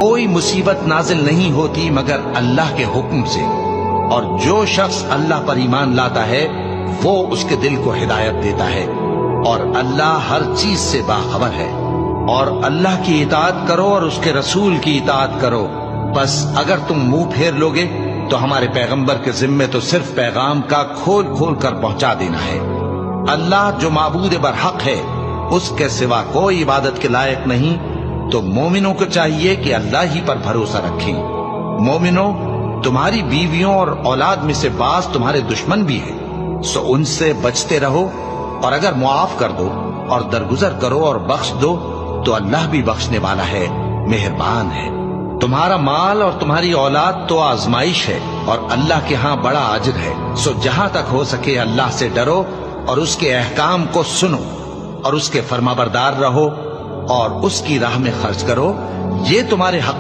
کوئی مصیبت نازل نہیں ہوتی مگر اللہ کے حکم سے، اور جو شخص اللہ پر ایمان لاتا ہے وہ اس کے دل کو ہدایت دیتا ہے، اور اللہ ہر چیز سے باخبر ہے۔ اور اللہ کی اطاعت کرو اور اس کے رسول کی اطاعت کرو، بس اگر تم منہ پھیر لوگے تو ہمارے پیغمبر کے ذمے تو صرف پیغام کا کھول کھول کر پہنچا دینا ہے۔ اللہ جو معبود برحق ہے، اس کے سوا کوئی عبادت کے لائق نہیں، تو مومنوں کو چاہیے کہ اللہ ہی پر بھروسہ رکھیں۔ مومنوں، تمہاری بیویوں اور اولاد میں سے بعض تمہارے دشمن بھی ہیں، سو ان سے بچتے رہو، اور اگر معاف کر دو اور درگزر کرو اور بخش دو تو اللہ بھی بخشنے والا ہے، مہربان ہے۔ تمہارا مال اور تمہاری اولاد تو آزمائش ہے، اور اللہ کے ہاں بڑا اجر ہے، سو جہاں تک ہو سکے اللہ سے ڈرو اور اس کے احکام کو سنو اور اس کے فرمانبردار رہو اور اس کی راہ میں خرچ کرو، یہ تمہارے حق